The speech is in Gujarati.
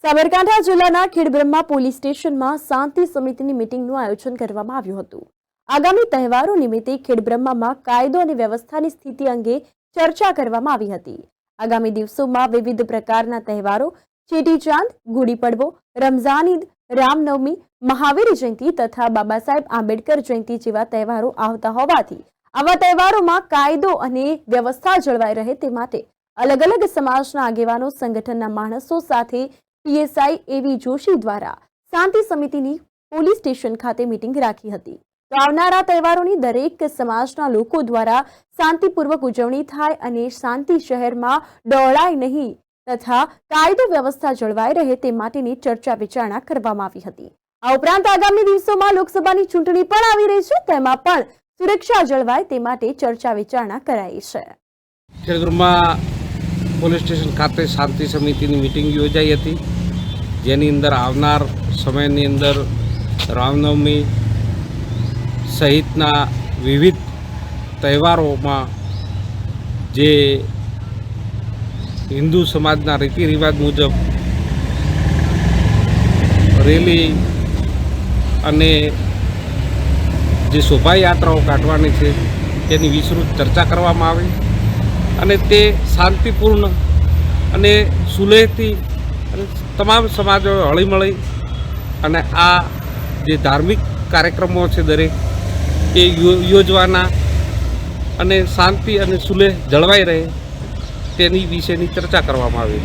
સાબરકાંઠા જિલ્લાના ખેડબ્રહ્મા પોલીસ સ્ટેશનમાં શાંતિ સમિતિની મીટિંગનું આયોજન કરવામાં આવ્યું હતું। આગામી તહેવારો નિમિત્તે ખેડબ્રહ્મામાં કાયદો અને વ્યવસ્થાની સ્થિતિ અંગે ચર્ચા કરવામાં આવી હતી। આગામી દિવસોમાં વિવિધ પ્રકારના તહેવારો ચેટીચાંદ, ગુડી પડવો, રમઝાન ઈદ, રામનવમી, મહાવીર જયંતિ તથા બાબા સાહેબ આંબેડકર જયંતિ જેવા તહેવારો આવતા હોવાથી આવા તહેવારોમાં કાયદો અને વ્યવસ્થા જળવાઈ રહે તે માટે અલગ અલગ સમાજના આગેવાનો, સંગઠનના માણસો સાથે પીએસઆઈ એવી જોશી દ્વારા શાંતિ સમિતિની પોલીસ સ્ટેશન ખાતે મીટિંગ રાખી હતી। તો આવનારા તહેવારોની દરેક સમાજના લોકો દ્વારા શાંતિપૂર્વક ઉજવણી થાય અને શાંતિ શહેરમાં ડહોળાય નહીં તથા કાયદો વ્યવસ્થા જળવાઈ રહે તે માટેની ચર્ચા વિચારણા કરવામાં આવી હતી। આ ઉપરાંત આગામી દિવસોમાં લોકસભાની ચૂંટણી પણ આવી રહી છે, તેમાં પણ સુરક્ષા જળવાય તે માટે ચર્ચા વિચારણા કરાઈ છે। ખેડબ્રહ્મા પોલીસ સ્ટેશન ખાતે શાંતિ સમિતિની મીટિંગ યોજાઈ હતી, જેની અંદર આવનાર સમયની અંદર રામનવમી સહિતના વિવિધ તહેવારોમાં જે હિન્દુ સમાજના રીતિ રિવાજ મુજબ રેલી અને જે શોભાયાત્રાઓ કાઢવાની છે તેની વિસ્તૃત ચર્ચા કરવામાં આવી અને તે શાંતિપૂર્ણ અને સુલેહથી અને તમામ સમાજો હળીમળી અને આ જે ધાર્મિક કાર્યક્રમો છે દરેક એ યોજવાના અને શાંતિ અને સુલેહ જળવાઈ રહે તેની વિશેની ચર્ચા કરવામાં આવી।